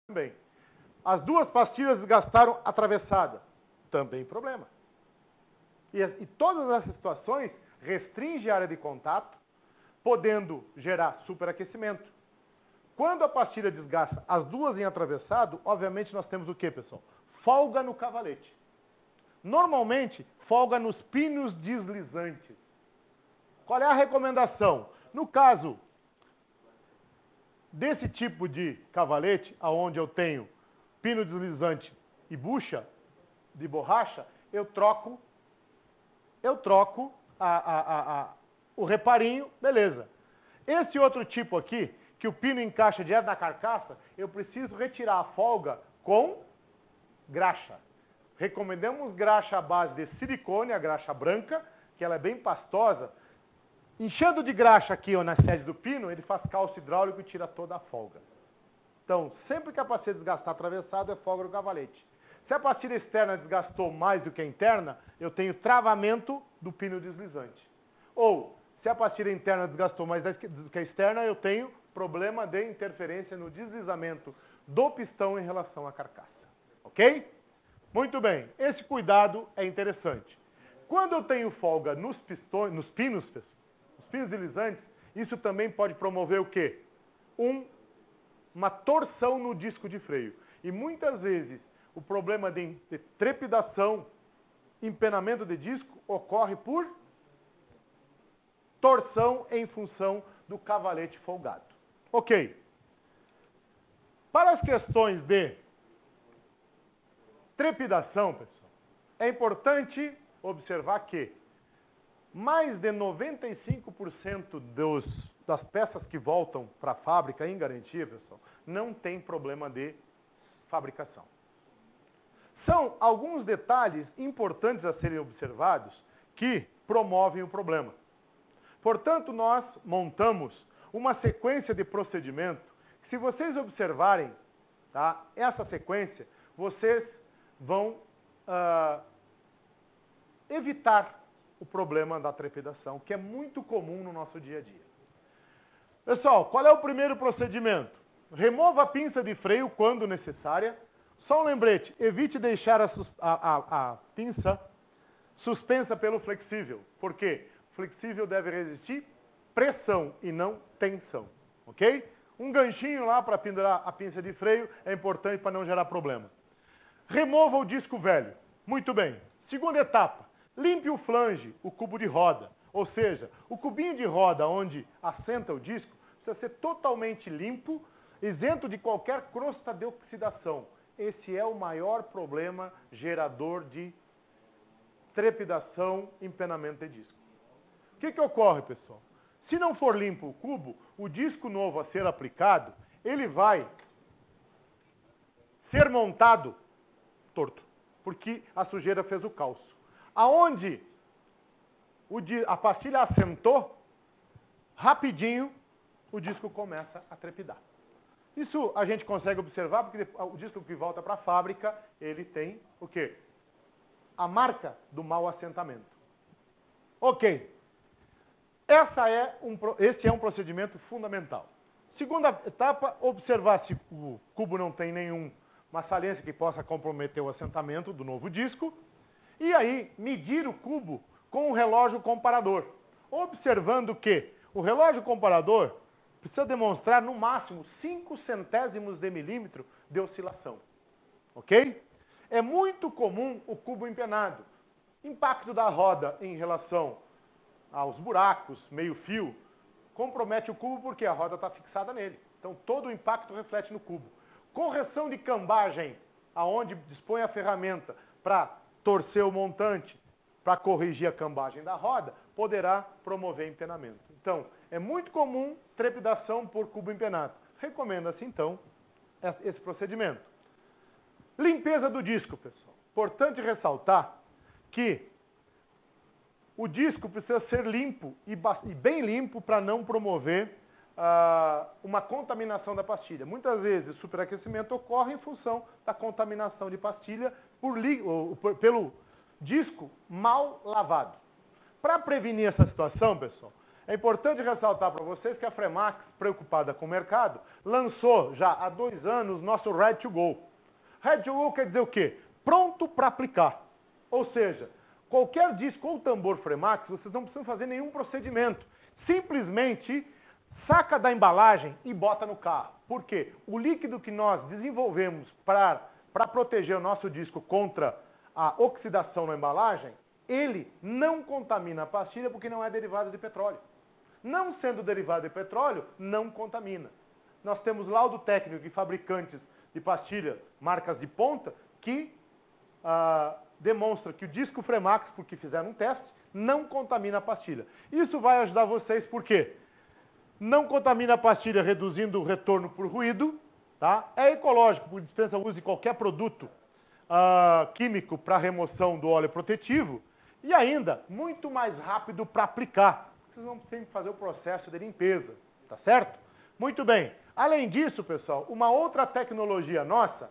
Também. As duas pastilhas desgastaram atravessada. Também problema. E todas essas situações restringem a área de contato, podendo gerar superaquecimento. Quando a pastilha desgasta as duas em atravessado, obviamente nós temos o quê, pessoal? Folga no cavalete. Normalmente, folga nos pinos deslizantes. Qual é a recomendação? No caso desse tipo de cavalete, onde eu tenho pino deslizante e bucha de borracha, eu troco o reparinho, beleza. Esse outro tipo aqui, que o pino encaixa direto na carcaça, eu preciso retirar a folga com graxa. Recomendamos graxa à base de silicone, a graxa branca, que ela é bem pastosa. Enchendo de graxa aqui na sede do pino, ele faz calço hidráulico e tira toda a folga. Então, sempre que a pastilha desgastar atravessado, é folga no cavalete. Se a pastilha externa desgastou mais do que a interna, eu tenho travamento do pino deslizante. Ou, se a pastilha interna desgastou mais do que a externa, eu tenho problema de interferência no deslizamento do pistão em relação à carcaça. Ok? Muito bem. Esse cuidado é interessante. Quando eu tenho folga nos pinos deslizantes, isso também pode promover o quê? Uma torção no disco de freio. E muitas vezes o problema de trepidação, empenamento de disco, ocorre por torção em função do cavalete folgado. Ok. Para as questões de trepidação, pessoal, é importante observar que mais de 95% das peças que voltam para a fábrica em garantia, pessoal, não tem problema de fabricação. São alguns detalhes importantes a serem observados que promovem o problema. Portanto, nós montamos uma sequência de procedimento que, se vocês observarem, tá, essa sequência, vocês vão evitar o problema da trepidação, que é muito comum no nosso dia a dia. Pessoal, qual é o primeiro procedimento? Remova a pinça de freio quando necessária. Só um lembrete, evite deixar a pinça suspensa pelo flexível. Por quê? O flexível deve resistir pressão e não tensão. Ok? Um ganchinho lá para pendurar a pinça de freio é importante para não gerar problema. Remova o disco velho. Muito bem. Segunda etapa. Limpe o flange, o cubo de roda. Ou seja, o cubinho de roda onde assenta o disco precisa ser totalmente limpo, isento de qualquer crosta de oxidação. Esse é o maior problema gerador de trepidação, empenamento de disco. O que ocorre, pessoal? Se não for limpo o cubo, o disco novo a ser aplicado, ele vai ser montado torto, porque a sujeira fez o calço. Aonde a pastilha assentou, rapidinho o disco começa a trepidar. Isso a gente consegue observar porque o disco que volta para a fábrica, ele tem o quê? A marca do mau assentamento. Ok. Esse é um procedimento fundamental. Segunda etapa, observar se o cubo não tem nenhuma saliência que possa comprometer o assentamento do novo disco. E aí, medir o cubo com um relógio comparador. Observando que o relógio comparador precisa demonstrar no máximo 5 centésimos de milímetro de oscilação. Ok? É muito comum o cubo empenado. Impacto da roda em relação aos buracos, meio fio, compromete o cubo porque a roda está fixada nele. Então todo o impacto reflete no cubo. Correção de cambagem, aonde dispõe a ferramenta para torcer o montante, para corrigir a cambagem da roda, poderá promover empenamento. Então, é muito comum trepidação por cubo empenado. Recomenda-se, então, esse procedimento. Limpeza do disco, pessoal. Importante ressaltar que o disco precisa ser limpo e bem limpo para não promover uma contaminação da pastilha. Muitas vezes o superaquecimento ocorre em função da contaminação de pastilha pelo disco mal lavado. Para prevenir essa situação, pessoal, É importante ressaltar para vocês que a Fremax, preocupada com o mercado, lançou já há 2 anos nosso Ready to Go. Ready to Go quer dizer o quê? Pronto para aplicar. Ou seja, qualquer disco ou tambor Fremax, vocês não precisam fazer nenhum procedimento. Simplesmente saca da embalagem e bota no carro. Por quê? O líquido que nós desenvolvemos para proteger o nosso disco contra a oxidação na embalagem, ele não contamina a pastilha porque não é derivado de petróleo. Não sendo derivado de petróleo, não contamina. Nós temos laudo técnico de fabricantes de pastilha, marcas de ponta, que demonstra que o disco Fremax, porque fizeram um teste, não contamina a pastilha. Isso vai ajudar vocês, por quê? Não contamina a pastilha reduzindo o retorno por ruído, tá? É ecológico, por dispensa use qualquer produto químico para remoção do óleo protetivo e ainda muito mais rápido para aplicar. Vocês não precisam fazer o processo de limpeza, tá certo? Muito bem. Além disso, pessoal, uma outra tecnologia nossa,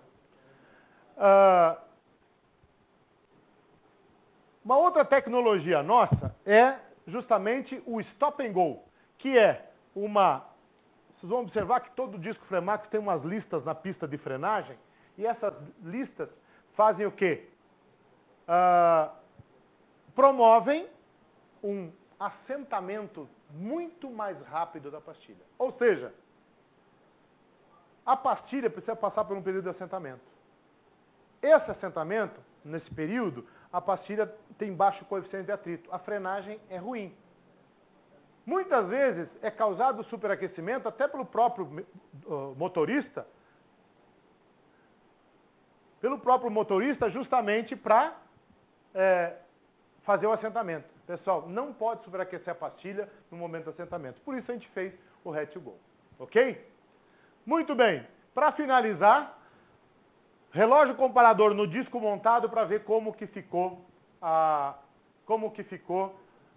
é justamente o Stop and Go, que é vocês vão observar que todo disco Fremax tem umas listas na pista de frenagem, e essas listas fazem o quê? Promovem um assentamento muito mais rápido da pastilha. Ou seja, a pastilha precisa passar por um período de assentamento. Esse assentamento, nesse período, a pastilha tem baixo coeficiente de atrito. A frenagem é ruim. Muitas vezes é causado superaquecimento até pelo próprio motorista, justamente para fazer o assentamento. Pessoal, não pode superaquecer a pastilha no momento do assentamento. Por isso a gente fez o Ready to Go. Ok? Muito bem. Para finalizar, relógio comparador no disco montado para ver como que ficou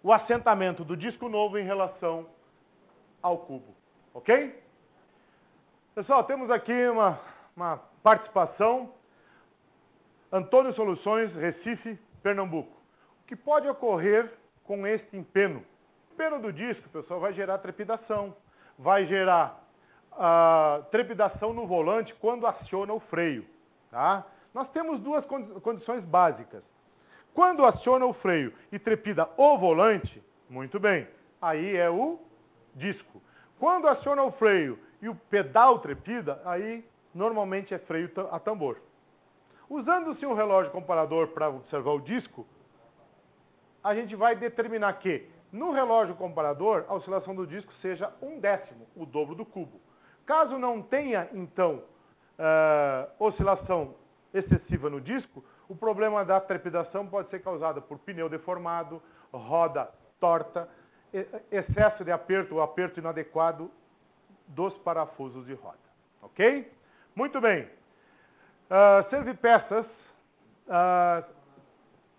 o assentamento do disco novo em relação ao cubo. Ok? Pessoal, temos aqui uma participação. Antônio Soluções, Recife, Pernambuco. O que pode ocorrer com este empeno? O empeno do disco, pessoal, vai gerar trepidação. Vai gerar trepidação no volante quando aciona o freio. Tá? Nós temos 2 condições básicas. Quando aciona o freio e trepida o volante, muito bem, aí é o disco. Quando aciona o freio e o pedal trepida, aí normalmente é freio a tambor. Usando-se um relógio comparador para observar o disco, a gente vai determinar que no relógio comparador a oscilação do disco seja 1/10, o dobro do cubo. Caso não tenha, então, oscilação excessiva no disco, o problema da trepidação pode ser causado por pneu deformado, roda torta, excesso de aperto ou aperto inadequado dos parafusos de roda. Ok? Muito bem. Servipeças,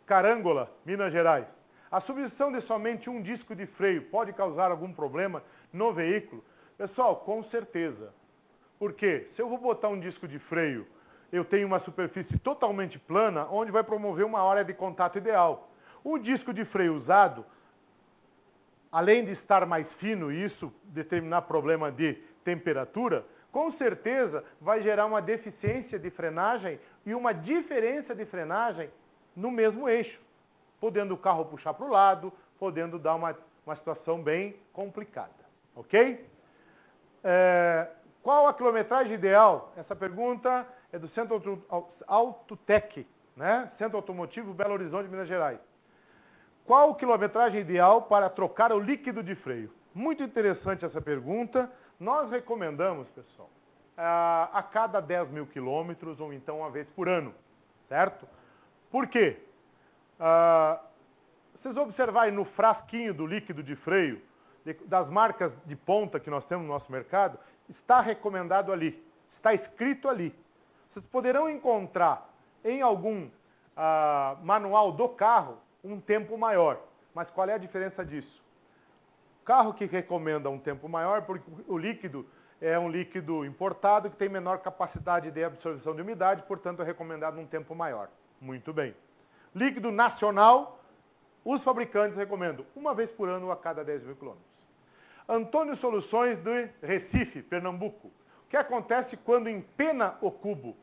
Carangola, Minas Gerais. A substituição de somente um disco de freio pode causar algum problema no veículo? Pessoal, com certeza. Porque se eu vou botar um disco de freio, eu tenho uma superfície totalmente plana, onde vai promover uma área de contato ideal. O disco de freio usado, além de estar mais fino e isso determinar problema de temperatura, com certeza vai gerar uma deficiência de frenagem e uma diferença de frenagem no mesmo eixo, podendo o carro puxar para o lado, podendo dar uma situação bem complicada. Ok? Qual a quilometragem ideal? Essa pergunta é do Centro Autotec, né? Centro Automotivo Belo Horizonte, Minas Gerais. Qual a quilometragem ideal para trocar o líquido de freio? Muito interessante essa pergunta. Nós recomendamos, pessoal, a cada 10 mil quilômetros ou então uma vez por ano, certo? Por quê? Vocês observarem no frasquinho do líquido de freio, das marcas de ponta que nós temos no nosso mercado, está recomendado ali, está escrito ali. Vocês poderão encontrar em algum manual do carro um tempo maior. Mas qual é a diferença disso? O carro que recomenda um tempo maior, porque o líquido é um líquido importado que tem menor capacidade de absorção de umidade, portanto é recomendado um tempo maior. Muito bem. Líquido nacional, os fabricantes recomendam uma vez por ano a cada 10 mil quilômetros. Antônio Soluções de Recife, Pernambuco. O que acontece quando empena o cubo?